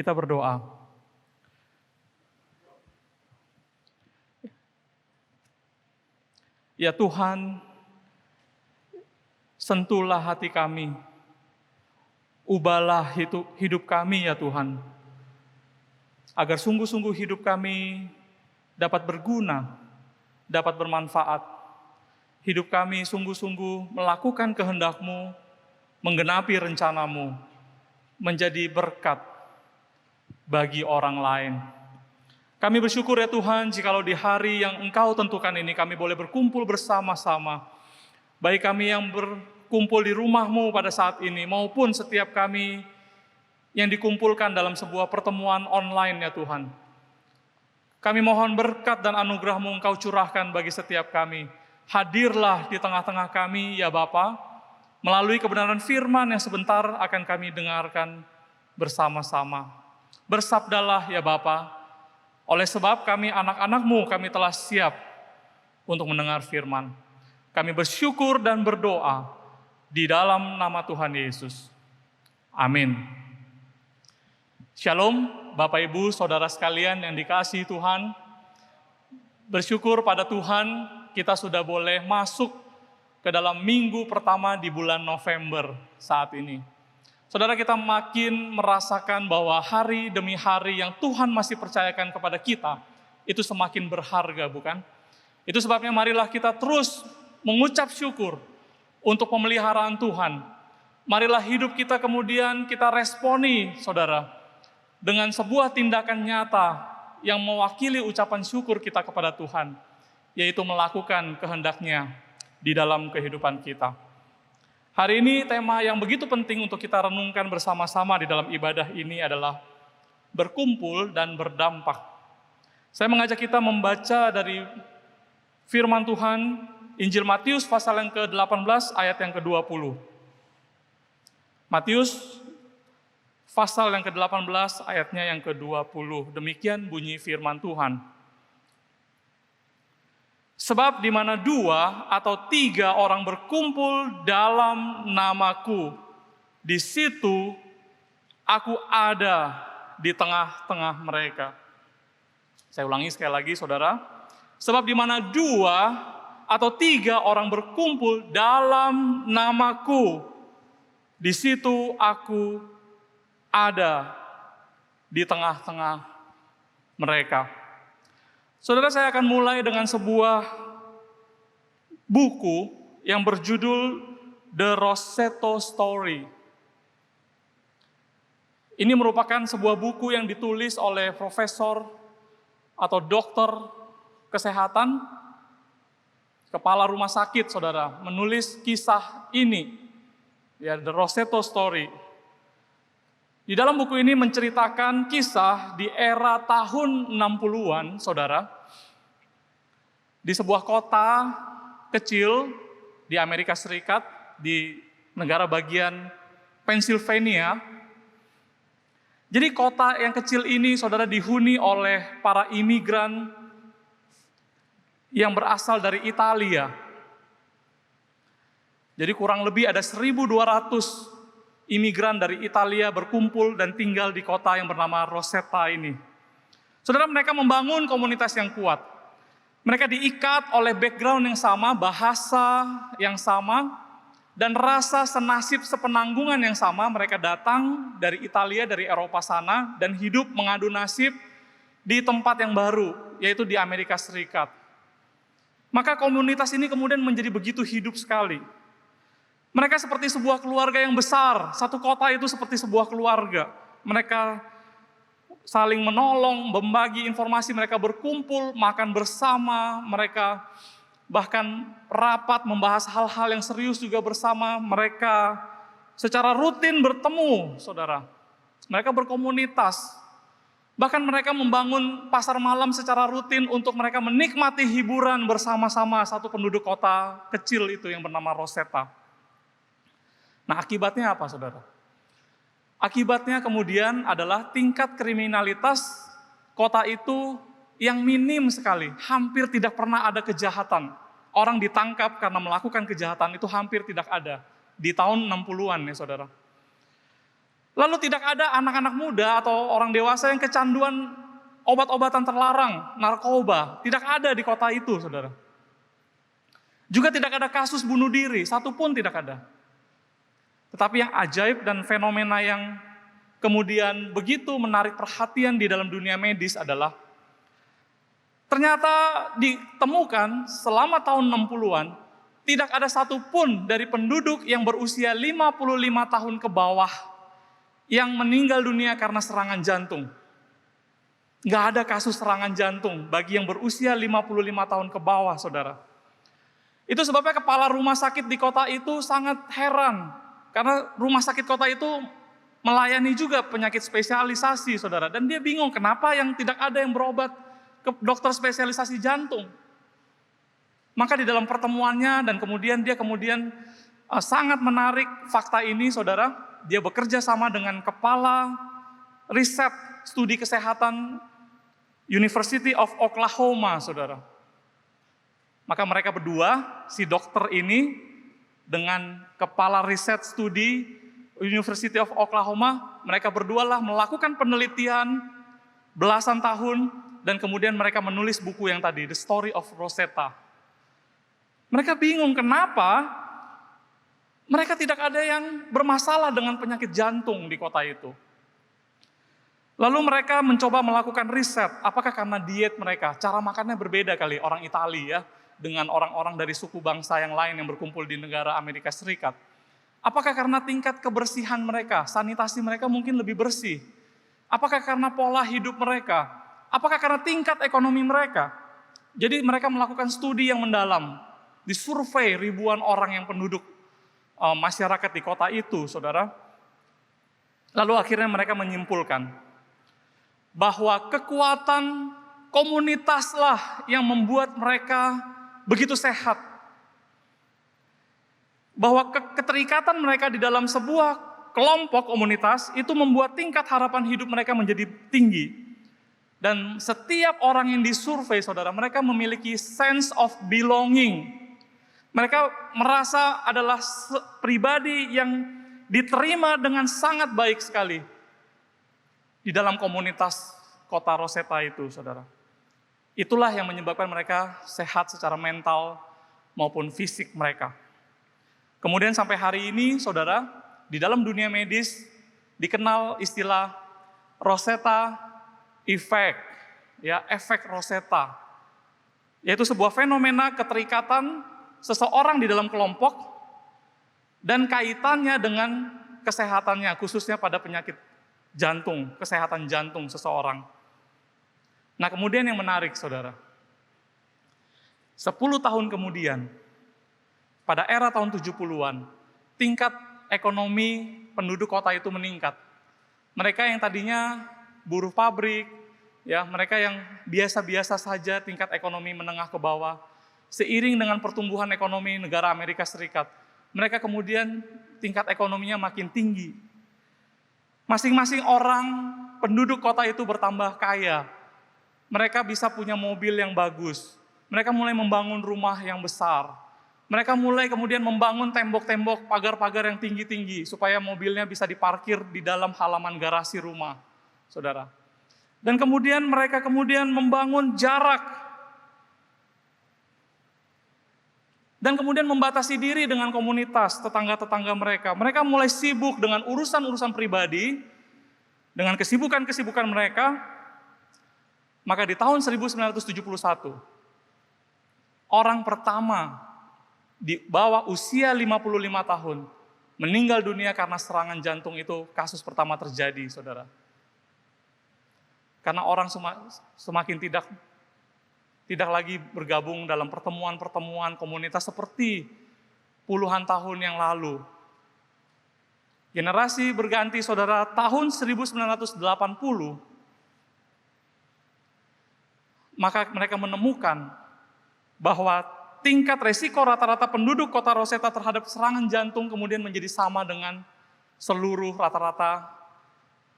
Kita berdoa. Ya Tuhan, sentuhlah hati kami, ubahlah hidup kami ya Tuhan, agar sungguh-sungguh hidup kami dapat berguna, dapat bermanfaat. Hidup kami sungguh-sungguh melakukan kehendak-Mu, menggenapi rencana-Mu, menjadi berkat bagi orang lain. Kami bersyukur ya Tuhan, jikalau di hari yang Engkau tentukan ini kami boleh berkumpul bersama-sama. Baik kami yang berkumpul di rumah-Mu pada saat ini, maupun setiap kami yang dikumpulkan dalam sebuah pertemuan online ya Tuhan. Kami mohon berkat dan anugerah-Mu Engkau curahkan bagi setiap kami. Hadirlah di tengah-tengah kami ya Bapa, melalui kebenaran firman yang sebentar akan kami dengarkan bersama-sama. Bersabdalah ya Bapa, oleh sebab kami anak-anak-Mu, kami telah siap untuk mendengar firman. Kami bersyukur dan berdoa di dalam nama Tuhan Yesus. Amin. Shalom, Bapak Ibu, Saudara sekalian yang dikasihi Tuhan. Bersyukur pada Tuhan, kita sudah boleh masuk ke dalam minggu pertama di bulan November saat ini. Saudara, kita makin merasakan bahwa hari demi hari yang Tuhan masih percayakan kepada kita, itu semakin berharga, bukan? Itu sebabnya marilah kita terus mengucap syukur untuk pemeliharaan Tuhan. Marilah hidup kita kemudian kita responi, saudara, dengan sebuah tindakan nyata yang mewakili ucapan syukur kita kepada Tuhan, yaitu melakukan kehendak-Nya di dalam kehidupan kita. Hari ini tema yang begitu penting untuk kita renungkan bersama-sama di dalam ibadah ini adalah berkumpul dan berdampak. Saya mengajak kita membaca dari firman Tuhan, Injil Matius pasal yang ke-18 ayat yang ke-20. Matius pasal yang ke-18 ayatnya yang ke-20. Demikian bunyi firman Tuhan. Sebab di mana 2 atau 3 orang berkumpul dalam namaku, di situ aku ada di tengah-tengah mereka. Saya ulangi sekali lagi, saudara. Sebab di mana 2 atau 3 orang berkumpul dalam namaku, di situ aku ada di tengah-tengah mereka. Saudara, saya akan mulai dengan sebuah buku yang berjudul The Rossetto Story. Ini merupakan sebuah buku yang ditulis oleh profesor atau dokter kesehatan, kepala rumah sakit, saudara, menulis kisah ini, ya, The Rossetto Story. Di dalam buku ini menceritakan kisah di era tahun 60-an, saudara, di sebuah kota kecil di Amerika Serikat, di negara bagian Pennsylvania. Jadi kota yang kecil ini, saudara, dihuni oleh para imigran yang berasal dari Italia. Jadi kurang lebih ada 1.200 imigran dari Italia berkumpul dan tinggal di kota yang bernama Rosetta ini. Saudara, mereka membangun komunitas yang kuat. Mereka diikat oleh background yang sama, bahasa yang sama, dan rasa senasib sepenanggungan yang sama. Mereka datang dari Italia, dari Eropa sana, dan hidup mengadu nasib di tempat yang baru, yaitu di Amerika Serikat. Maka komunitas ini kemudian menjadi begitu hidup sekali. Mereka seperti sebuah keluarga yang besar, satu kota itu seperti sebuah keluarga. Mereka saling menolong, membagi informasi, mereka berkumpul, makan bersama, mereka bahkan rapat membahas hal-hal yang serius juga bersama. Mereka secara rutin bertemu, saudara. Mereka berkomunitas. Bahkan mereka membangun pasar malam secara rutin untuk mereka menikmati hiburan bersama-sama satu penduduk kota kecil itu yang bernama Rosetta. Nah, akibatnya apa, saudara? Akibatnya kemudian adalah tingkat kriminalitas kota itu yang minim sekali. Hampir tidak pernah ada kejahatan. Orang ditangkap karena melakukan kejahatan itu hampir tidak ada. Di tahun 60-an ya, saudara. Lalu tidak ada anak-anak muda atau orang dewasa yang kecanduan obat-obatan terlarang, narkoba. Tidak ada di kota itu, saudara. Juga tidak ada kasus bunuh diri, satu pun tidak ada. Tetapi yang ajaib dan fenomena yang kemudian begitu menarik perhatian di dalam dunia medis adalah ternyata ditemukan selama tahun 60-an, tidak ada satupun dari penduduk yang berusia 55 tahun ke bawah yang meninggal dunia karena serangan jantung. Nggak ada kasus serangan jantung bagi yang berusia 55 tahun ke bawah, saudara. Itu sebabnya kepala rumah sakit di kota itu sangat heran. Karena rumah sakit kota itu melayani juga penyakit spesialisasi, saudara. Dan dia bingung kenapa yang tidak ada yang berobat ke dokter spesialisasi jantung. Maka di dalam pertemuannya dan kemudian dia sangat menarik fakta ini, saudara. Dia bekerja sama dengan kepala riset studi kesehatan University of Oklahoma, saudara. Maka mereka berdua, si dokter ini dengan kepala riset studi University of Oklahoma, mereka berdualah melakukan penelitian belasan tahun dan kemudian mereka menulis buku yang tadi, The Story of Rosetta. Mereka bingung kenapa mereka tidak ada yang bermasalah dengan penyakit jantung di kota itu. Lalu mereka mencoba melakukan riset, apakah karena diet mereka, cara makannya berbeda kali orang Italia ya, dengan orang-orang dari suku bangsa yang lain yang berkumpul di negara Amerika Serikat. Apakah karena tingkat kebersihan mereka, sanitasi mereka mungkin lebih bersih? Apakah karena pola hidup mereka? Apakah karena tingkat ekonomi mereka? Jadi mereka melakukan studi yang mendalam, disurvei ribuan orang yang penduduk masyarakat di kota itu, saudara. Lalu akhirnya mereka menyimpulkan bahwa kekuatan komunitaslah yang membuat mereka begitu sehat. Bahwa keterikatan mereka di dalam sebuah kelompok komunitas itu membuat tingkat harapan hidup mereka menjadi tinggi. Dan setiap orang yang disurvei, saudara, mereka memiliki sense of belonging. Mereka merasa adalah pribadi yang diterima dengan sangat baik sekali di dalam komunitas kota Rosetta itu, saudara. Itulah yang menyebabkan mereka sehat secara mental maupun fisik mereka. Kemudian sampai hari ini, saudara, di dalam dunia medis dikenal istilah Rosetta Effect, ya, efek Rosetta, yaitu sebuah fenomena keterikatan seseorang di dalam kelompok dan kaitannya dengan kesehatannya, khususnya pada penyakit jantung, kesehatan jantung seseorang. Nah, kemudian yang menarik, saudara, 10 tahun kemudian, pada era tahun 70-an, tingkat ekonomi penduduk kota itu meningkat. Mereka yang tadinya buruh pabrik, ya, mereka yang biasa-biasa saja tingkat ekonomi menengah ke bawah, seiring dengan pertumbuhan ekonomi negara Amerika Serikat, mereka kemudian tingkat ekonominya makin tinggi. Masing-masing orang penduduk kota itu bertambah kaya. Mereka bisa punya mobil yang bagus. Mereka mulai membangun rumah yang besar. Mereka mulai kemudian membangun tembok-tembok, pagar-pagar yang tinggi-tinggi supaya mobilnya bisa diparkir di dalam halaman garasi rumah, saudara. Dan kemudian mereka membangun jarak dan kemudian membatasi diri dengan komunitas tetangga-tetangga mereka. Mereka mulai sibuk dengan urusan-urusan pribadi, dengan kesibukan-kesibukan mereka. Maka di tahun 1971, orang pertama di bawah usia 55 tahun meninggal dunia karena serangan jantung itu kasus pertama terjadi, saudara. Karena orang semakin tidak lagi bergabung dalam pertemuan-pertemuan komunitas seperti puluhan tahun yang lalu. Generasi berganti, saudara, tahun 1980, maka mereka menemukan bahwa tingkat resiko rata-rata penduduk kota Rosetta terhadap serangan jantung kemudian menjadi sama dengan seluruh rata-rata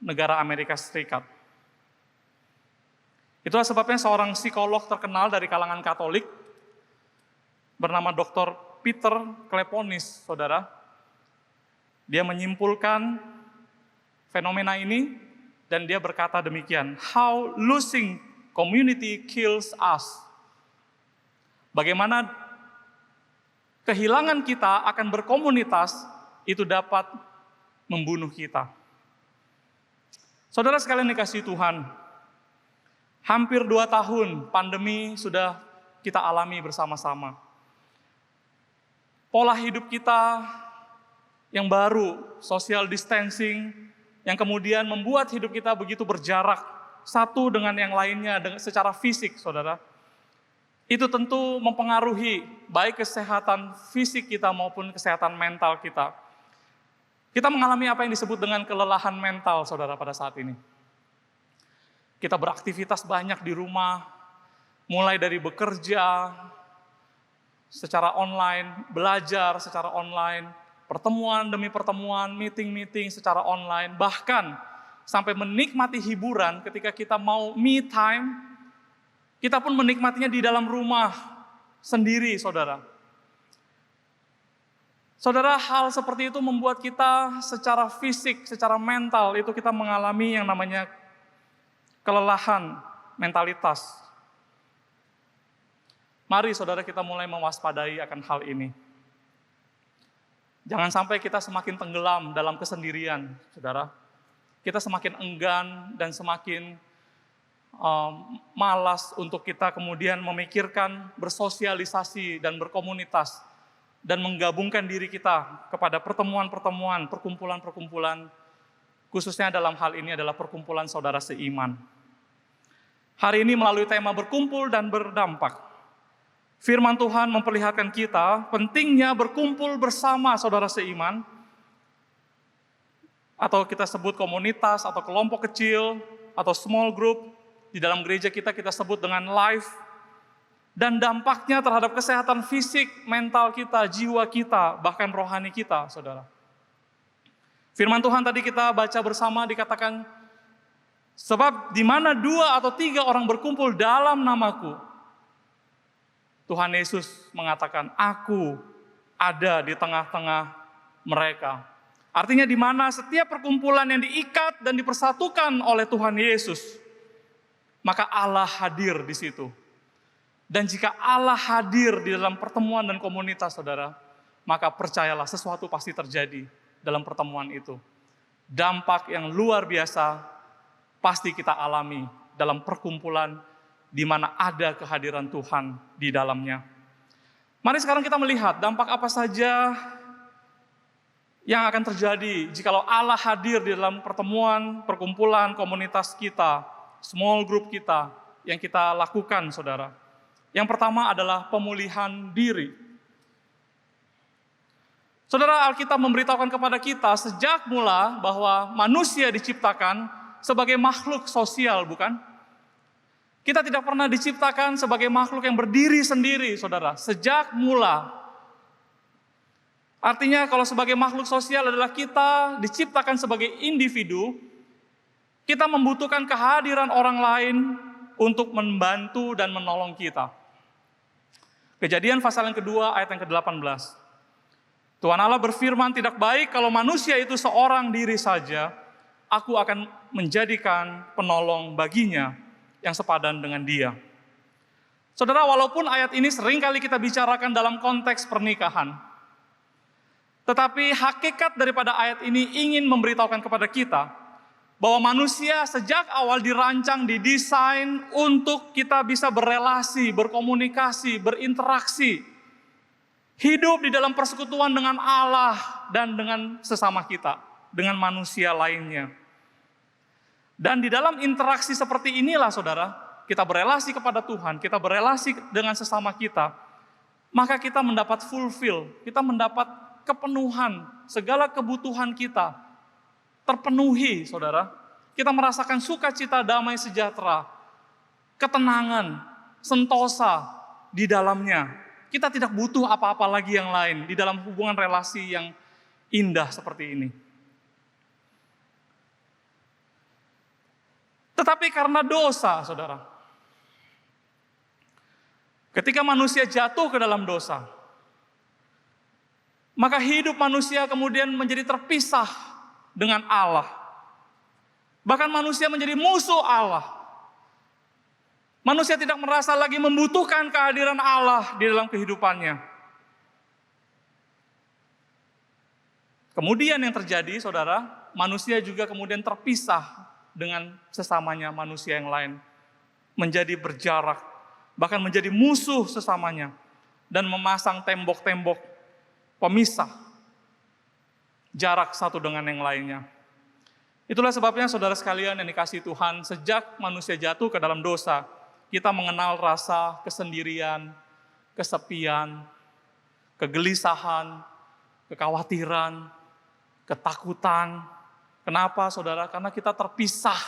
negara Amerika Serikat. Itulah sebabnya seorang psikolog terkenal dari kalangan Katolik bernama Dr. Peter Kleponis, saudara. Dia menyimpulkan fenomena ini, dan dia berkata demikian, how losing community kills us. Bagaimana kehilangan kita akan berkomunitas itu dapat membunuh kita. Saudara sekalian dikasihi Tuhan, hampir 2 tahun pandemi sudah kita alami bersama-sama. Pola hidup kita yang baru, social distancing, yang kemudian membuat hidup kita begitu berjarak satu dengan yang lainnya secara fisik, saudara. Itu tentu mempengaruhi baik kesehatan fisik kita maupun kesehatan mental kita. Kita mengalami apa yang disebut dengan kelelahan mental, saudara, pada saat ini. Kita beraktivitas banyak di rumah, mulai dari bekerja secara online, belajar secara online, pertemuan demi pertemuan, meeting-meeting secara online, bahkan sampai menikmati hiburan ketika kita mau me time, kita pun menikmatinya di dalam rumah sendiri, saudara. Saudara, hal seperti itu membuat kita secara fisik, secara mental, itu kita mengalami yang namanya kelelahan mentalitas. Mari saudara kita mulai mewaspadai akan hal ini. Jangan sampai kita semakin tenggelam dalam kesendirian, saudara. Kita semakin enggan dan semakin malas untuk kita kemudian memikirkan, bersosialisasi dan berkomunitas, dan menggabungkan diri kita kepada pertemuan-pertemuan, perkumpulan-perkumpulan, khususnya dalam hal ini adalah perkumpulan saudara seiman. Hari ini melalui tema berkumpul dan berdampak, firman Tuhan memperlihatkan kita pentingnya berkumpul bersama saudara seiman, atau kita sebut komunitas atau kelompok kecil atau small group. Di dalam gereja kita sebut dengan life. Dan dampaknya terhadap kesehatan fisik, mental kita, jiwa kita, bahkan rohani kita, saudara. Firman Tuhan tadi kita baca bersama dikatakan, sebab di mana 2 atau 3 orang berkumpul dalam namaku, Tuhan Yesus mengatakan, aku ada di tengah-tengah mereka. Artinya di mana setiap perkumpulan yang diikat dan dipersatukan oleh Tuhan Yesus, maka Allah hadir di situ. Dan jika Allah hadir di dalam pertemuan dan komunitas, saudara, maka percayalah sesuatu pasti terjadi dalam pertemuan itu. Dampak yang luar biasa pasti kita alami dalam perkumpulan di mana ada kehadiran Tuhan di dalamnya. Mari sekarang kita melihat dampak apa saja yang akan terjadi jikalau Allah hadir di dalam pertemuan, perkumpulan, komunitas kita, small group kita yang kita lakukan, saudara. Yang pertama adalah pemulihan diri. Saudara, Alkitab memberitahukan kepada kita sejak mula bahwa manusia diciptakan sebagai makhluk sosial, bukan? Kita tidak pernah diciptakan sebagai makhluk yang berdiri sendiri, saudara. Sejak mula. Artinya kalau sebagai makhluk sosial adalah kita diciptakan sebagai individu, kita membutuhkan kehadiran orang lain untuk membantu dan menolong kita. Kejadian pasal yang kedua ayat yang ke-18. Tuhan Allah berfirman, tidak baik kalau manusia itu seorang diri saja, aku akan menjadikan penolong baginya yang sepadan dengan dia. Saudara, walaupun ayat ini seringkali kita bicarakan dalam konteks pernikahan, tetapi hakikat daripada ayat ini ingin memberitahukan kepada kita bahwa manusia sejak awal dirancang, didesain untuk kita bisa berelasi, berkomunikasi, berinteraksi. Hidup di dalam persekutuan dengan Allah dan dengan sesama kita, dengan manusia lainnya. Dan di dalam interaksi seperti inilah, saudara, kita berelasi kepada Tuhan, kita berelasi dengan sesama kita, maka kita mendapat fulfill, kita mendapat kepenuhan, segala kebutuhan kita terpenuhi, saudara. Kita merasakan sukacita, damai sejahtera, ketenangan, sentosa di dalamnya. Kita tidak butuh apa-apa lagi yang lain di dalam hubungan relasi yang indah seperti ini. Tetapi karena dosa, saudara, ketika manusia jatuh ke dalam dosa, maka hidup manusia kemudian menjadi terpisah dengan Allah. Bahkan manusia menjadi musuh Allah. Manusia tidak merasa lagi membutuhkan kehadiran Allah di dalam kehidupannya. Kemudian yang terjadi, saudara, manusia juga kemudian terpisah dengan sesamanya manusia yang lain. Menjadi berjarak, bahkan menjadi musuh sesamanya. Dan memasang tembok-tembok pemisah jarak satu dengan yang lainnya. Itulah sebabnya saudara sekalian yang dikasihi Tuhan, sejak manusia jatuh ke dalam dosa, kita mengenal rasa kesendirian, kesepian, kegelisahan, kekhawatiran, ketakutan. Kenapa saudara? Karena kita terpisah.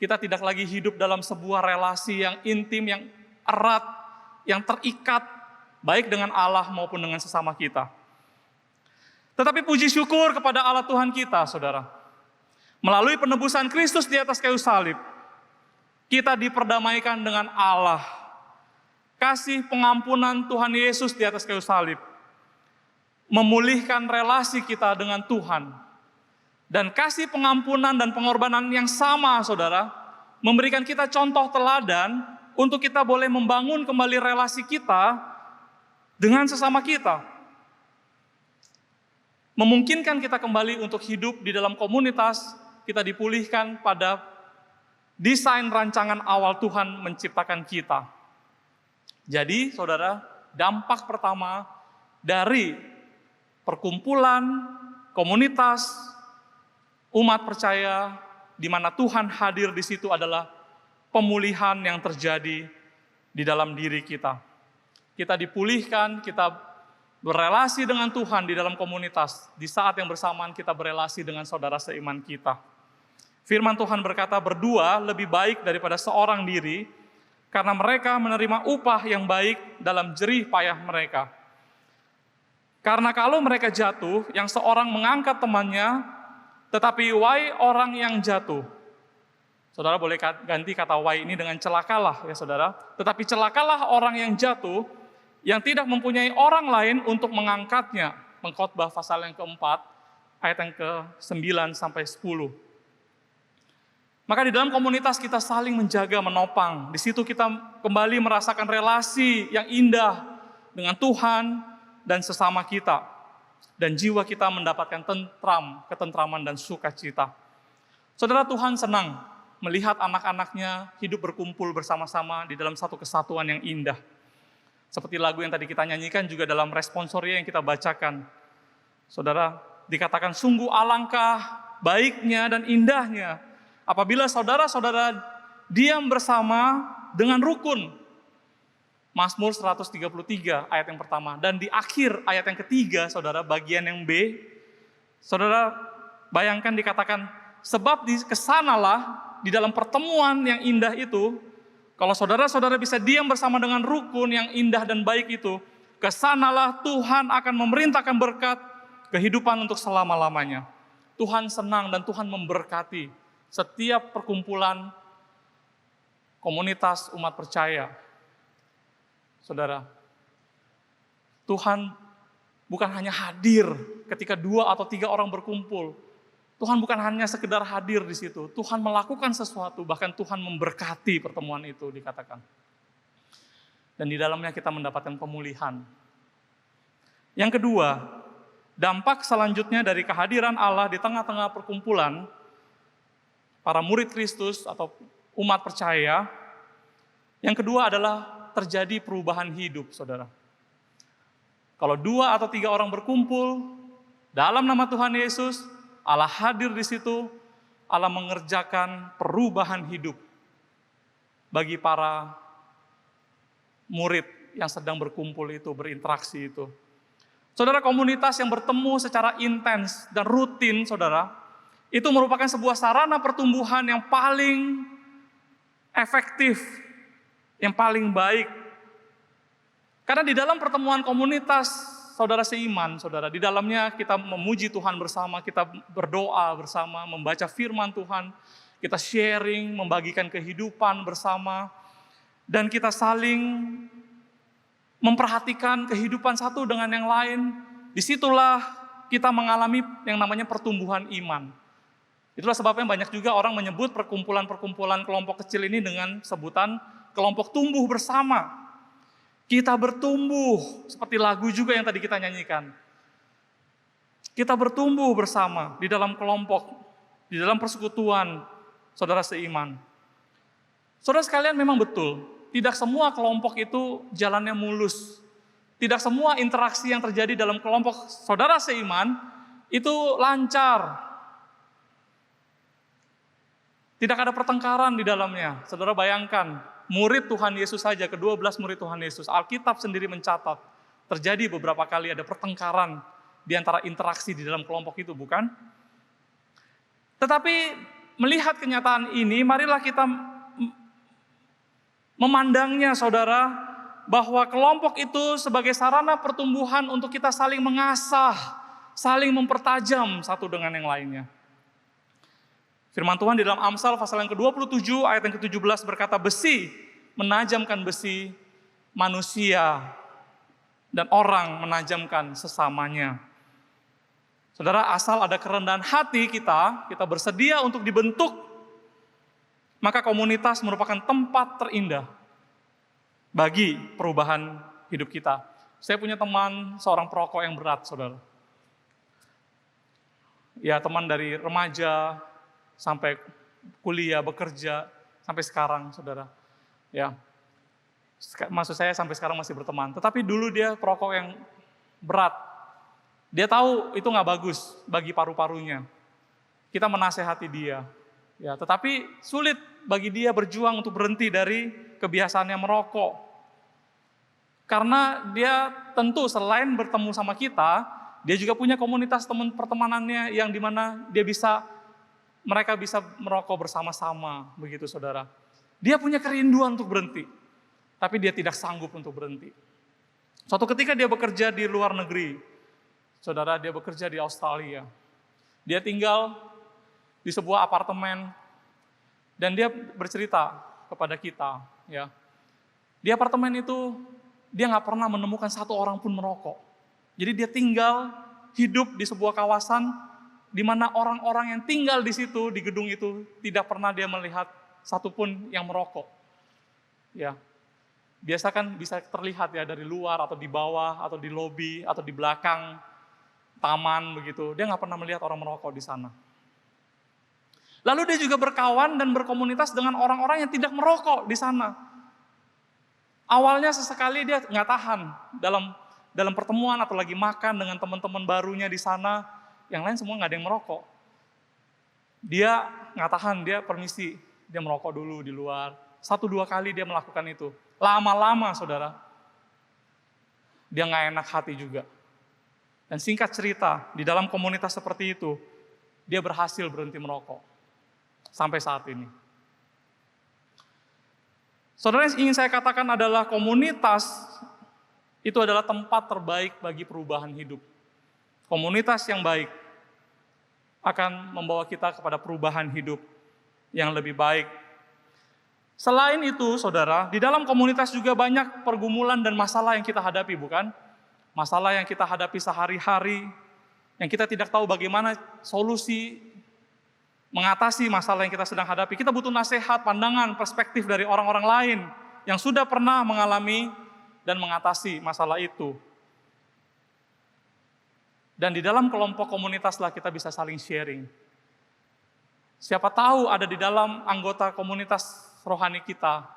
Kita tidak lagi hidup dalam sebuah relasi yang intim, yang erat, yang terikat, baik dengan Allah maupun dengan sesama kita. Tetapi puji syukur kepada Allah Tuhan kita, saudara. Melalui penebusan Kristus di atas kayu salib, kita diperdamaikan dengan Allah. Kasih pengampunan Tuhan Yesus di atas kayu salib memulihkan relasi kita dengan Tuhan. Dan kasih pengampunan dan pengorbanan yang sama, saudara, memberikan kita contoh teladan untuk kita boleh membangun kembali relasi kita dengan sesama kita. Memungkinkan kita kembali untuk hidup di dalam komunitas, kita dipulihkan pada desain rancangan awal Tuhan menciptakan kita. Jadi, saudara, dampak pertama dari perkumpulan, komunitas, umat percaya, di mana Tuhan hadir di situ adalah pemulihan yang terjadi di dalam diri kita. Kita dipulihkan, kita berelasi dengan Tuhan di dalam komunitas. Di saat yang bersamaan kita berelasi dengan saudara seiman kita. Firman Tuhan berkata, berdua lebih baik daripada seorang diri, karena mereka menerima upah yang baik dalam jerih payah mereka. Karena kalau mereka jatuh, yang seorang mengangkat temannya, tetapi why orang yang jatuh. Saudara boleh ganti kata why ini dengan celakalah ya saudara. Tetapi celakalah orang yang jatuh, yang tidak mempunyai orang lain untuk mengangkatnya. Pengkhotbah pasal yang keempat, ayat yang ke-9 sampai 10. Maka di dalam komunitas kita saling menjaga, menopang. Di situ kita kembali merasakan relasi yang indah dengan Tuhan dan sesama kita. Dan jiwa kita mendapatkan tentram, ketentraman dan sukacita. Saudara, Tuhan senang melihat anak-anaknya hidup berkumpul bersama-sama di dalam satu kesatuan yang indah. Seperti lagu yang tadi kita nyanyikan juga dalam responsoria yang kita bacakan. Saudara, dikatakan sungguh alangkah baiknya dan indahnya apabila saudara-saudara diam bersama dengan rukun. Mazmur 133 ayat yang pertama. Dan di akhir ayat yang ketiga, saudara, bagian yang B, saudara bayangkan dikatakan, sebab di kesanalah di dalam pertemuan yang indah itu, kalau saudara-saudara bisa diam bersama dengan rukun yang indah dan baik itu, kesanalah Tuhan akan memerintahkan berkat kehidupan untuk selama-lamanya. Tuhan senang dan Tuhan memberkati setiap perkumpulan komunitas umat percaya. Saudara, Tuhan bukan hanya hadir ketika 2 atau 3 orang berkumpul. Tuhan bukan hanya sekedar hadir di situ. Tuhan melakukan sesuatu, bahkan Tuhan memberkati pertemuan itu dikatakan. Dan di dalamnya kita mendapatkan pemulihan. Yang kedua, dampak selanjutnya dari kehadiran Allah di tengah-tengah perkumpulan para murid Kristus atau umat percaya, yang kedua adalah terjadi perubahan hidup, saudara. Kalau 2 atau 3 orang berkumpul dalam nama Tuhan Yesus, Allah hadir di situ, Allah mengerjakan perubahan hidup bagi para murid yang sedang berkumpul itu, berinteraksi itu. Saudara, komunitas yang bertemu secara intens dan rutin, saudara, itu merupakan sebuah sarana pertumbuhan yang paling efektif, yang paling baik. Karena di dalam pertemuan komunitas saudara seiman, saudara, di dalamnya kita memuji Tuhan bersama, kita berdoa bersama, membaca firman Tuhan, kita sharing, membagikan kehidupan bersama, dan kita saling memperhatikan kehidupan satu dengan yang lain. Disitulah kita mengalami yang namanya pertumbuhan iman. Itulah sebabnya banyak juga orang menyebut perkumpulan-perkumpulan kelompok kecil ini dengan sebutan kelompok tumbuh bersama. Kita bertumbuh, seperti lagu juga yang tadi kita nyanyikan. Kita bertumbuh bersama di dalam kelompok, di dalam persekutuan saudara seiman. Saudara sekalian, memang betul, tidak semua kelompok itu jalannya mulus. Tidak semua interaksi yang terjadi dalam kelompok saudara seiman itu lancar. Tidak ada pertengkaran di dalamnya. Saudara bayangkan, murid Tuhan Yesus saja, ke-12 murid Tuhan Yesus, Alkitab sendiri mencatat, terjadi beberapa kali ada pertengkaran di antara interaksi di dalam kelompok itu, bukan? Tetapi melihat kenyataan ini, marilah kita memandangnya, saudara, bahwa kelompok itu sebagai sarana pertumbuhan untuk kita saling mengasah, saling mempertajam satu dengan yang lainnya. Firman Tuhan di dalam Amsal pasal yang ke-27 ayat yang ke-17 berkata, besi menajamkan besi, manusia dan orang menajamkan sesamanya. Saudara, asal ada kerendahan hati kita bersedia untuk dibentuk, maka komunitas merupakan tempat terindah bagi perubahan hidup kita. Saya punya teman seorang perokok yang berat, saudara. Ya, teman dari remaja sampai kuliah, bekerja, sampai sekarang, saudara. Ya, maksud saya sampai sekarang masih berteman. Tetapi dulu dia perokok yang berat. Dia tahu itu nggak bagus bagi paru-parunya. Kita menasehati dia. Ya, tetapi sulit bagi dia berjuang untuk berhenti dari kebiasaannya merokok. Karena dia tentu selain bertemu sama kita, dia juga punya komunitas teman pertemanannya yang dimana mereka bisa merokok bersama-sama, begitu saudara. Dia punya kerinduan untuk berhenti, tapi dia tidak sanggup untuk berhenti. Suatu ketika dia bekerja di luar negeri, saudara, dia bekerja di Australia. Dia tinggal di sebuah apartemen, dan dia bercerita kepada kita, ya. Di apartemen itu, dia nggak pernah menemukan satu orang pun merokok. Jadi dia tinggal, hidup di sebuah kawasan, di mana orang-orang yang tinggal di situ, di gedung itu, tidak pernah dia melihat satupun yang merokok. Ya, biasa kan bisa terlihat ya dari luar, atau di bawah, atau di lobi, atau di belakang taman begitu. Dia nggak pernah melihat orang merokok di sana. Lalu dia juga berkawan dan berkomunitas dengan orang-orang yang tidak merokok di sana. Awalnya sesekali dia nggak tahan dalam pertemuan atau lagi makan dengan teman-teman barunya di sana. Yang lain semua nggak ada yang merokok. Dia nggak tahan, dia permisi, dia merokok dulu di luar. 1-2 kali dia melakukan itu. Lama-lama, saudara, dia nggak enak hati juga. Dan singkat cerita, di dalam komunitas seperti itu, dia berhasil berhenti merokok. Sampai saat ini. Saudara, yang ingin saya katakan adalah komunitas itu adalah tempat terbaik bagi perubahan hidup. Komunitas yang baik akan membawa kita kepada perubahan hidup yang lebih baik. Selain itu, saudara, di dalam komunitas juga banyak pergumulan dan masalah yang kita hadapi, bukan? Masalah yang kita hadapi sehari-hari, yang kita tidak tahu bagaimana solusi mengatasi masalah yang kita sedang hadapi. Kita butuh nasihat, pandangan, perspektif dari orang-orang lain yang sudah pernah mengalami dan mengatasi masalah itu. Dan di dalam kelompok komunitaslah kita bisa saling sharing. Siapa tahu ada di dalam anggota komunitas rohani kita,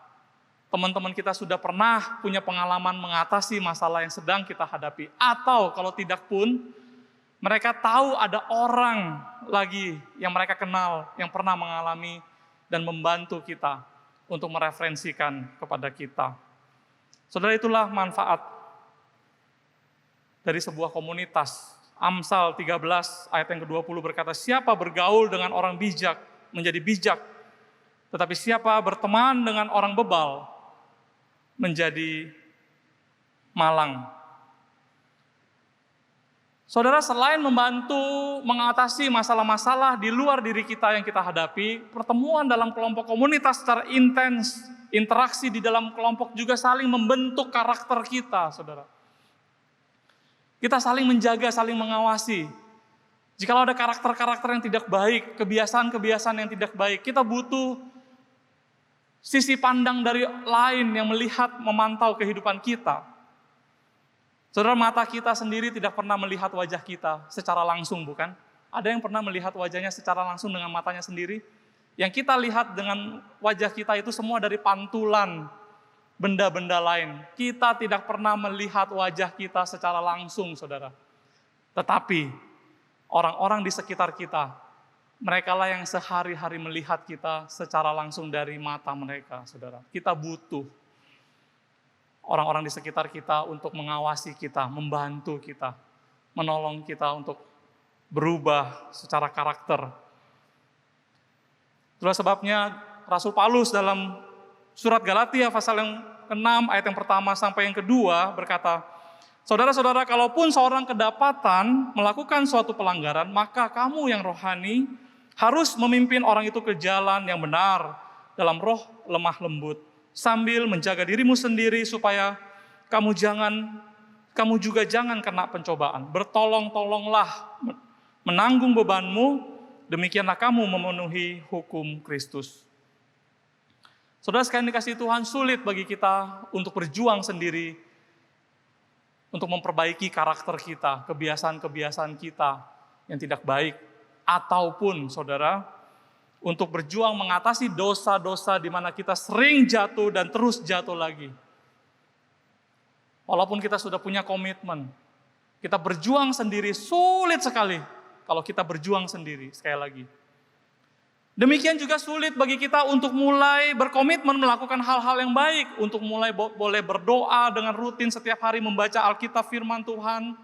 teman-teman kita sudah pernah punya pengalaman mengatasi masalah yang sedang kita hadapi. Atau kalau tidak pun, mereka tahu ada orang lagi yang mereka kenal, yang pernah mengalami dan membantu kita untuk mereferensikan kepada kita. Saudara, itulah manfaat dari sebuah komunitas. Amsal 13 ayat yang ke-20 berkata, siapa bergaul dengan orang bijak menjadi bijak, tetapi siapa berteman dengan orang bebal menjadi malang. Saudara, selain membantu mengatasi masalah-masalah di luar diri kita yang kita hadapi, pertemuan dalam kelompok komunitas secara intens, interaksi di dalam kelompok juga saling membentuk karakter kita, saudara. Kita saling menjaga, saling mengawasi. Jikalau ada karakter-karakter yang tidak baik, kebiasaan-kebiasaan yang tidak baik, kita butuh sisi pandang dari lain yang melihat, memantau kehidupan kita. Saudara, mata kita sendiri tidak pernah melihat wajah kita secara langsung, bukan? Ada yang pernah melihat wajahnya secara langsung dengan matanya sendiri? Yang kita lihat dengan wajah kita itu semua dari pantulan benda-benda lain. Kita tidak pernah melihat wajah kita secara langsung, saudara. Tetapi orang-orang di sekitar kita, merekalah yang sehari-hari melihat kita secara langsung dari mata mereka, saudara. Kita butuh orang-orang di sekitar kita untuk mengawasi kita, membantu kita, menolong kita untuk berubah secara karakter. Itulah sebabnya Rasul Paulus dalam surat Galatia pasal yang ke-6 ayat yang pertama sampai yang kedua berkata, saudara-saudara, kalaupun seorang kedapatan melakukan suatu pelanggaran, maka kamu yang rohani harus memimpin orang itu ke jalan yang benar dalam roh lemah lembut, sambil menjaga dirimu sendiri supaya kamu juga jangan kena pencobaan. Bertolong-tolonglah menanggung bebanmu, demikianlah kamu memenuhi hukum Kristus. Saudara sekalian dikasihi Tuhan, sulit bagi kita untuk berjuang sendiri, untuk memperbaiki karakter kita, kebiasaan-kebiasaan kita yang tidak baik, ataupun saudara, untuk berjuang mengatasi dosa-dosa di mana kita sering jatuh dan terus jatuh lagi. Walaupun kita sudah punya komitmen, kita berjuang sendiri sulit sekali kalau kita berjuang sendiri, sekali lagi. Demikian juga sulit bagi kita untuk mulai berkomitmen melakukan hal-hal yang baik, untuk mulai boleh berdoa dengan rutin setiap hari membaca Alkitab firman Tuhan,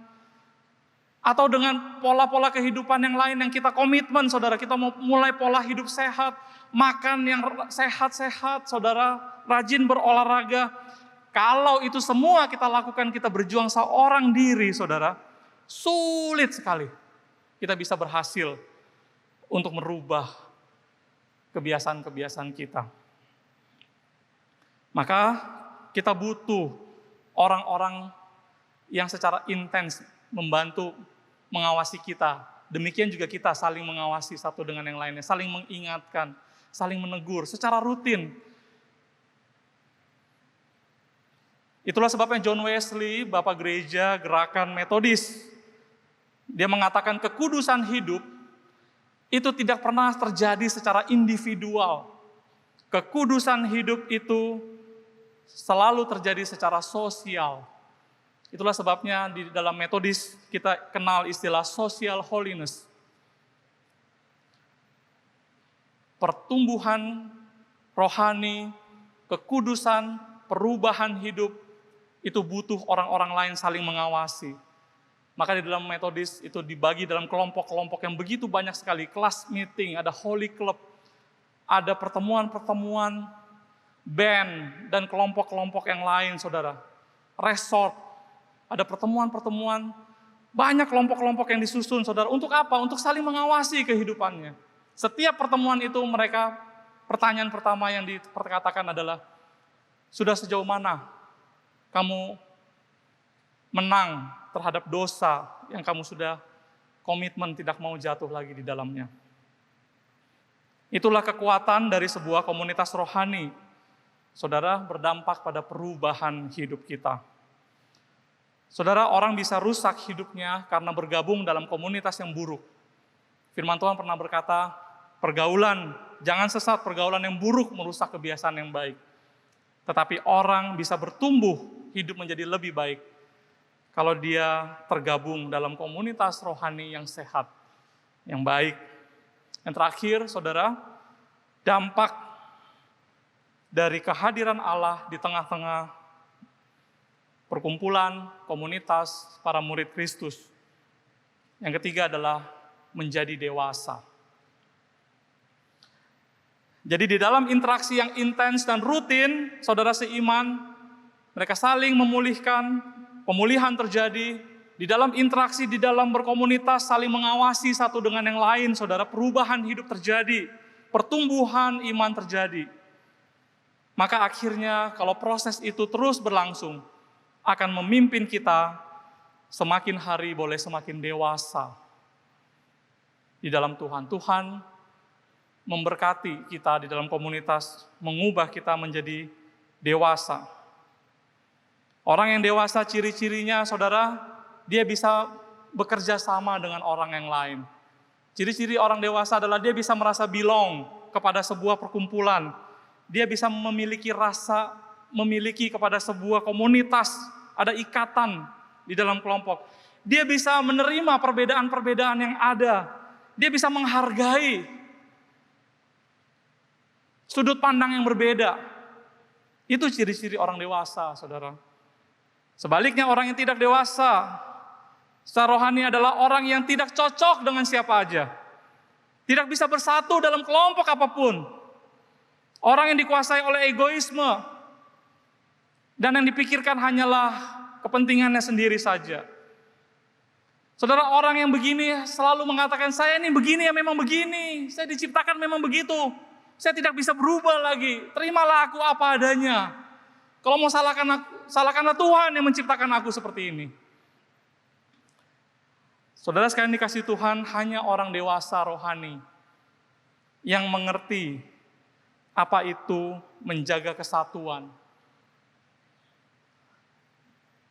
atau dengan pola-pola kehidupan yang lain yang kita komitmen, saudara, kita mau mulai pola hidup sehat, makan yang sehat-sehat, saudara, rajin berolahraga. Kalau itu semua kita lakukan, kita berjuang seorang diri, saudara, sulit sekali kita bisa berhasil untuk merubah kebiasaan-kebiasaan kita. Maka kita butuh orang-orang yang secara intens membantu mengawasi kita. Demikian juga kita saling mengawasi satu dengan yang lainnya, saling mengingatkan, saling menegur secara rutin. Itulah sebabnya John Wesley, Bapak Gereja Gerakan Metodis, dia mengatakan kekudusan hidup itu tidak pernah terjadi secara individual. Kekudusan hidup itu selalu terjadi secara sosial. Itulah sebabnya di dalam Metodis kita kenal istilah social holiness. Pertumbuhan rohani, kekudusan, perubahan hidup itu butuh orang-orang lain saling mengawasi. Maka di dalam Metodis itu dibagi dalam kelompok-kelompok yang begitu banyak sekali. Kelas meeting, ada holy club, ada pertemuan-pertemuan, band, dan kelompok-kelompok yang lain, saudara. Resort, ada pertemuan-pertemuan, banyak kelompok-kelompok yang disusun, saudara. Untuk apa? Untuk saling mengawasi kehidupannya. Setiap pertemuan itu mereka, pertanyaan pertama yang diperkatakan adalah, sudah sejauh mana kamu menang terhadap dosa yang kamu sudah komitmen tidak mau jatuh lagi di dalamnya. Itulah kekuatan dari sebuah komunitas rohani. Saudara, berdampak pada perubahan hidup kita. Saudara, orang bisa rusak hidupnya karena bergabung dalam komunitas yang buruk. Firman Tuhan pernah berkata, pergaulan, jangan sesat, pergaulan yang buruk merusak kebiasaan yang baik. Tetapi orang bisa bertumbuh, hidup menjadi lebih baik kalau dia tergabung dalam komunitas rohani yang sehat, yang baik. Yang terakhir, saudara, dampak dari kehadiran Allah di tengah-tengah perkumpulan, komunitas, para murid Kristus. Yang ketiga adalah menjadi dewasa. Jadi di dalam interaksi yang intens dan rutin, saudara seiman, mereka saling memulihkan, pemulihan terjadi, di dalam interaksi, di dalam berkomunitas, saling mengawasi satu dengan yang lain, saudara, perubahan hidup terjadi, pertumbuhan iman terjadi. Maka akhirnya kalau proses itu terus berlangsung, akan memimpin kita semakin hari boleh semakin dewasa. di dalam Tuhan. Tuhan memberkati kita di dalam komunitas, mengubah kita menjadi dewasa. Orang yang dewasa ciri-cirinya, saudara, dia bisa bekerja sama dengan orang yang lain. Ciri-ciri orang dewasa adalah dia bisa merasa belong kepada sebuah perkumpulan. Dia bisa memiliki kepada sebuah komunitas, ada ikatan di dalam kelompok. Dia bisa menerima perbedaan-perbedaan yang ada. Dia bisa menghargai sudut pandang yang berbeda. Itu ciri-ciri orang dewasa, saudara. Sebaliknya orang yang tidak dewasa secara rohani adalah orang yang tidak cocok dengan siapa aja. Tidak bisa bersatu dalam kelompok apapun. Orang yang dikuasai oleh egoisme. Dan yang dipikirkan hanyalah kepentingannya sendiri saja. Saudara, orang yang begini selalu mengatakan, saya ini begini ya memang begini. Saya diciptakan memang begitu. Saya tidak bisa berubah lagi. Terimalah aku apa adanya. Kalau mau salahkanlah Tuhan yang menciptakan aku seperti ini. Saudara sekalian dikasih Tuhan, hanya orang dewasa rohani yang mengerti apa itu menjaga kesatuan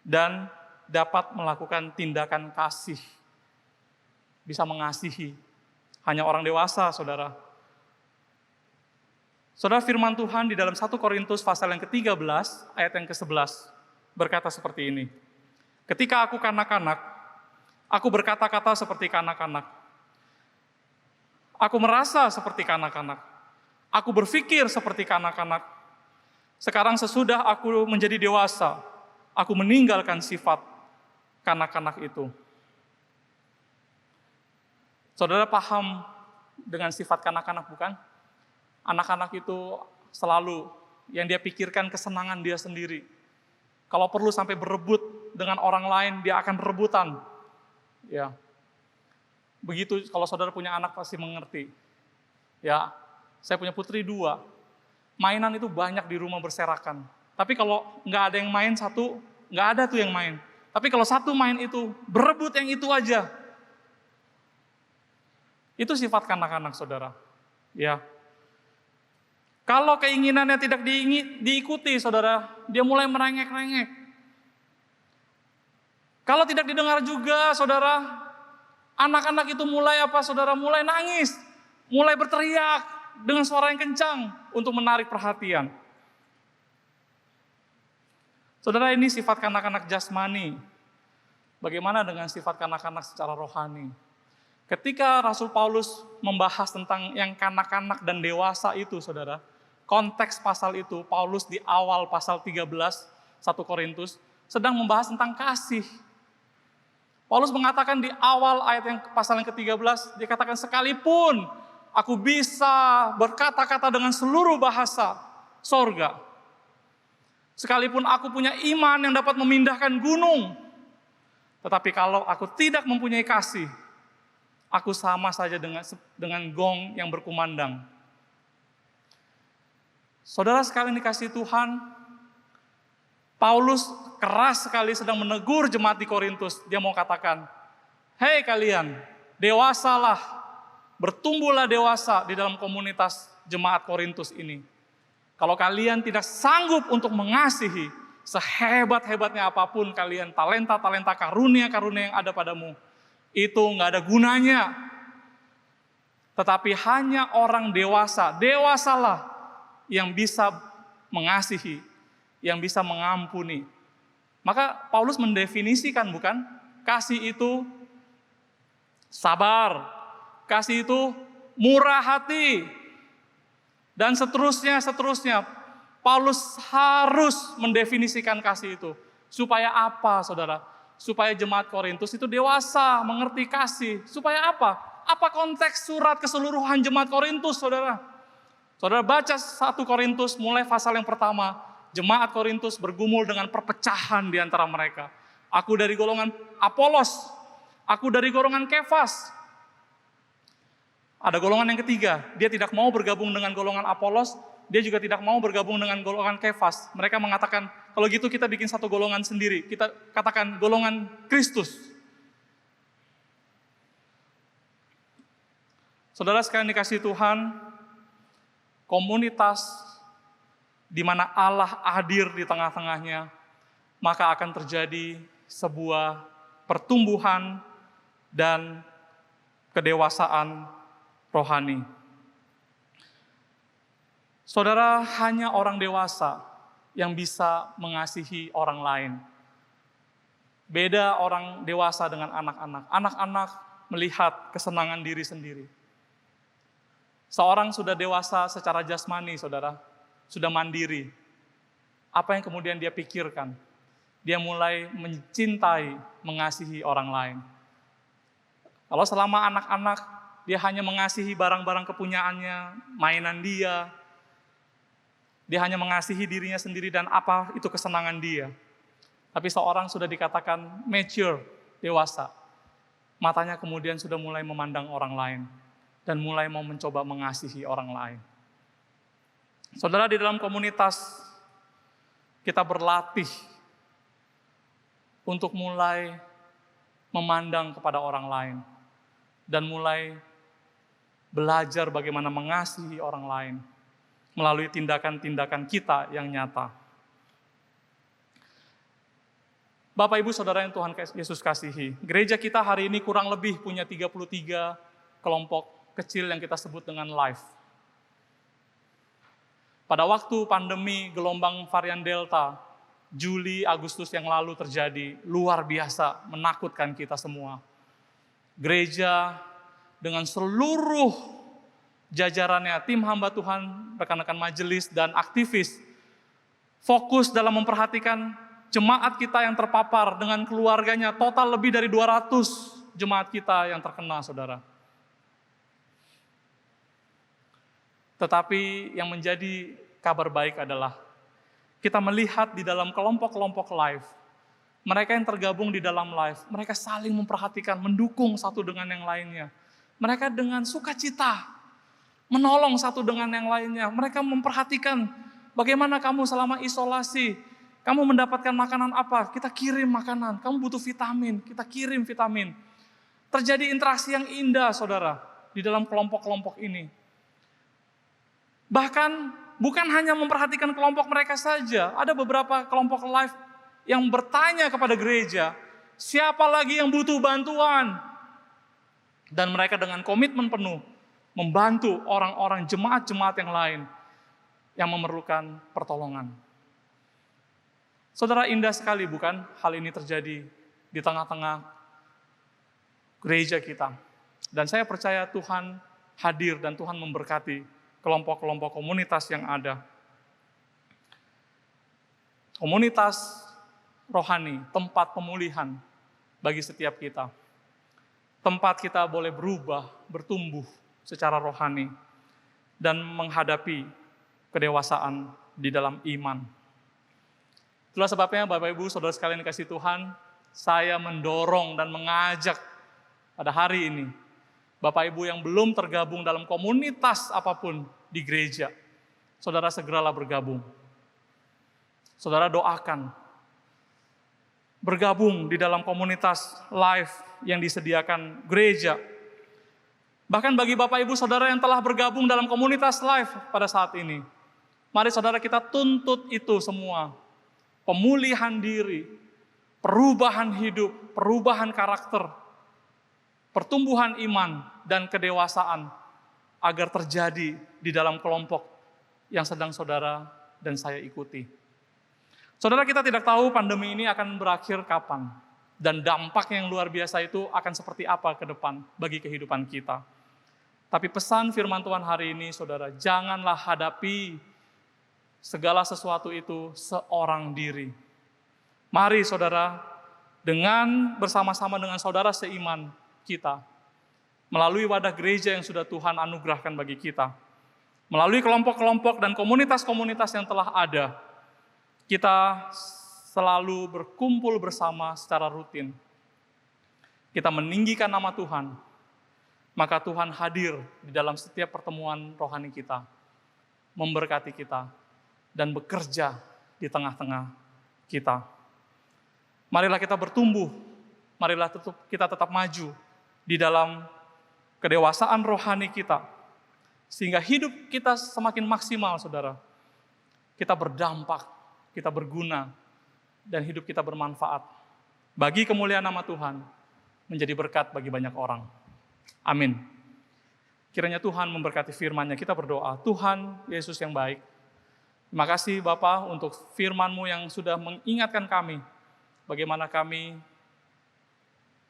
dan dapat melakukan tindakan kasih, bisa mengasihi. Hanya orang dewasa, saudara. Saudara, firman Tuhan di dalam 1 Korintus pasal yang ke-13, ayat yang ke-11, berkata seperti ini. Ketika aku kanak-kanak, aku berkata-kata seperti kanak-kanak. Aku merasa seperti kanak-kanak. Aku berpikir seperti kanak-kanak. Sekarang sesudah aku menjadi dewasa, aku meninggalkan sifat kanak-kanak itu. Saudara paham dengan sifat kanak-kanak bukan? Anak-anak itu selalu yang dia pikirkan kesenangan dia sendiri. Kalau perlu sampai berebut dengan orang lain, dia akan rebutan. Ya. Begitu kalau saudara punya anak pasti mengerti. Ya, saya punya putri 2. Mainan itu banyak di rumah berserakan. Tapi kalau nggak ada yang main satu, nggak ada tuh yang main. Tapi kalau satu main itu, berebut yang itu aja. Itu sifat kanak-kanak, saudara. Ya. Kalau keinginannya tidak diikuti, saudara, dia mulai merengek-rengek. Kalau tidak didengar juga, saudara, anak-anak itu mulai apa, saudara? Mulai nangis, mulai berteriak dengan suara yang kencang untuk menarik perhatian. Saudara, ini sifat kanak-kanak jasmani. Bagaimana dengan sifat kanak-kanak secara rohani? Ketika Rasul Paulus membahas tentang yang kanak-kanak dan dewasa itu, saudara, konteks pasal itu, Paulus di awal pasal 13, 1 Korintus, sedang membahas tentang kasih. Paulus mengatakan di awal ayat yang pasal yang ke-13, dia katakan, sekalipun aku bisa berkata-kata dengan seluruh bahasa sorga, sekalipun aku punya iman yang dapat memindahkan gunung, tetapi kalau aku tidak mempunyai kasih, aku sama saja dengan gong yang berkumandang. Saudara sekalian dikasih Tuhan, Paulus keras sekali sedang menegur jemaat di Korintus. Dia mau katakan, hei kalian, dewasalah, bertumbuhlah dewasa di dalam komunitas jemaat Korintus ini. Kalau kalian tidak sanggup untuk mengasihi, sehebat-hebatnya apapun kalian, talenta-talenta karunia-karunia yang ada padamu, itu nggak ada gunanya. Tetapi hanya orang dewasa, dewasalah yang bisa mengasihi, yang bisa mengampuni. Maka Paulus mendefinisikan, bukan? Kasih itu sabar, kasih itu murah hati, dan seterusnya. Paulus harus mendefinisikan kasih itu. Supaya apa, saudara? Supaya jemaat Korintus itu dewasa, mengerti kasih. Supaya apa? Apa konteks surat keseluruhan jemaat Korintus, saudara? Saudara baca 1 Korintus mulai pasal yang pertama, jemaat Korintus bergumul dengan perpecahan di antara mereka. Aku dari golongan Apolos, aku dari golongan Kefas. Ada golongan yang ketiga, dia tidak mau bergabung dengan golongan Apolos, dia juga tidak mau bergabung dengan golongan Kefas. Mereka mengatakan, kalau gitu kita bikin satu golongan sendiri, kita katakan golongan Kristus. Saudara sekalian dikasihi Tuhan, komunitas di mana Allah hadir di tengah-tengahnya, maka akan terjadi sebuah pertumbuhan dan kedewasaan rohani. Saudara, hanya orang dewasa yang bisa mengasihi orang lain. Beda orang dewasa dengan anak-anak. Anak-anak melihat kesenangan diri sendiri. Seorang sudah dewasa secara jasmani, saudara, sudah mandiri. Apa yang kemudian dia pikirkan? Dia mulai mencintai, mengasihi orang lain. Kalau selama anak-anak, dia hanya mengasihi barang-barang kepunyaannya, mainan dia hanya mengasihi dirinya sendiri dan apa itu kesenangan dia. Tapi seorang sudah dikatakan mature, dewasa, matanya kemudian sudah mulai memandang orang lain dan mulai mau mencoba mengasihi orang lain. Saudara, di dalam komunitas kita berlatih untuk mulai memandang kepada orang lain dan mulai belajar bagaimana mengasihi orang lain melalui tindakan-tindakan kita yang nyata. Bapak, Ibu, Saudara yang Tuhan Yesus kasihi, gereja kita hari ini kurang lebih punya 33 kelompok kecil yang kita sebut dengan life. Pada waktu pandemi gelombang varian Delta, Juli, Agustus yang lalu terjadi, luar biasa, menakutkan kita semua. Gereja dengan seluruh jajarannya, tim hamba Tuhan, rekan-rekan majelis, dan aktivis, fokus dalam memperhatikan jemaat kita yang terpapar dengan keluarganya, total lebih dari 200 jemaat kita yang terkena, saudara. Tetapi yang menjadi kabar baik adalah kita melihat di dalam kelompok-kelompok live, mereka yang tergabung di dalam live, mereka saling memperhatikan, mendukung satu dengan yang lainnya. Mereka dengan sukacita, menolong satu dengan yang lainnya. Mereka memperhatikan bagaimana kamu selama isolasi, kamu mendapatkan makanan apa, kita kirim makanan. Kamu butuh vitamin, kita kirim vitamin. Terjadi interaksi yang indah, saudara, di dalam kelompok-kelompok ini. Bahkan bukan hanya memperhatikan kelompok mereka saja, ada beberapa kelompok live yang bertanya kepada gereja, siapa lagi yang butuh bantuan? Dan mereka dengan komitmen penuh membantu orang-orang jemaat-jemaat yang lain yang memerlukan pertolongan. Saudara, indah sekali bukan hal ini terjadi di tengah-tengah gereja kita. Dan saya percaya Tuhan hadir dan Tuhan memberkati kelompok-kelompok komunitas yang ada. Komunitas rohani, tempat pemulihan bagi setiap kita. Tempat kita boleh berubah, bertumbuh secara rohani, dan menghadapi kedewasaan di dalam iman. Itulah sebabnya Bapak Ibu, Saudara sekalian dikasihi Tuhan, saya mendorong dan mengajak pada hari ini, Bapak Ibu yang belum tergabung dalam komunitas apapun di gereja, saudara segeralah bergabung. Saudara doakan, bergabung di dalam komunitas live yang disediakan gereja. Bahkan bagi Bapak Ibu Saudara yang telah bergabung dalam komunitas live pada saat ini, mari saudara kita tuntut itu semua. Pemulihan diri, perubahan hidup, perubahan karakter, pertumbuhan iman, dan kedewasaan agar terjadi di dalam kelompok yang sedang saudara dan saya ikuti. Saudara, kita tidak tahu pandemi ini akan berakhir kapan, dan dampak yang luar biasa itu akan seperti apa ke depan bagi kehidupan kita. Tapi pesan firman Tuhan hari ini, saudara, janganlah hadapi segala sesuatu itu seorang diri. Mari saudara, dengan bersama-sama dengan saudara seiman kita, melalui wadah gereja yang sudah Tuhan anugerahkan bagi kita, melalui kelompok-kelompok dan komunitas-komunitas yang telah ada, kita selalu berkumpul bersama secara rutin. Kita meninggikan nama Tuhan, maka Tuhan hadir di dalam setiap pertemuan rohani kita, memberkati kita, dan bekerja di tengah-tengah kita. Marilah kita bertumbuh, marilah kita tetap maju di dalam kedewasaan rohani kita, sehingga hidup kita semakin maksimal, saudara. Kita berdampak, kita berguna, dan hidup kita bermanfaat bagi kemuliaan nama Tuhan, menjadi berkat bagi banyak orang. Amin. Kiranya Tuhan memberkati firman-Nya. Kita berdoa. Tuhan Yesus yang baik, terima kasih Bapa untuk firman-Mu yang sudah mengingatkan kami bagaimana kami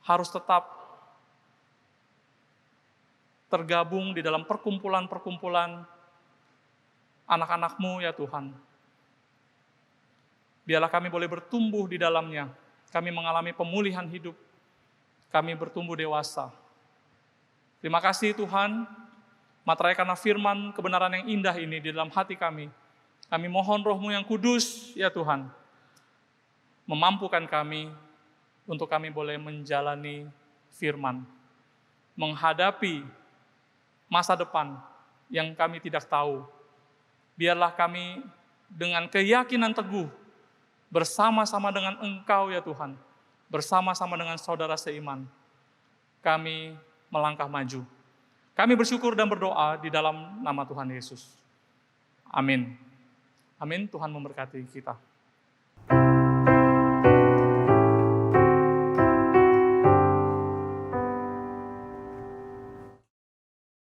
harus tetap tergabung di dalam perkumpulan-perkumpulan anak-anak-Mu ya Tuhan. Biarlah kami boleh bertumbuh di dalamnya. Kami mengalami pemulihan hidup. Kami bertumbuh dewasa. Terima kasih Tuhan, materai karena firman kebenaran yang indah ini di dalam hati kami. Kami mohon Roh-Mu yang kudus, ya Tuhan, memampukan kami untuk kami boleh menjalani firman, menghadapi masa depan yang kami tidak tahu. Biarlah kami dengan keyakinan teguh, bersama-sama dengan Engkau ya Tuhan, bersama-sama dengan saudara seiman, kami melangkah maju. Kami bersyukur dan berdoa di dalam nama Tuhan Yesus. Amin. Amin. Tuhan memberkati kita.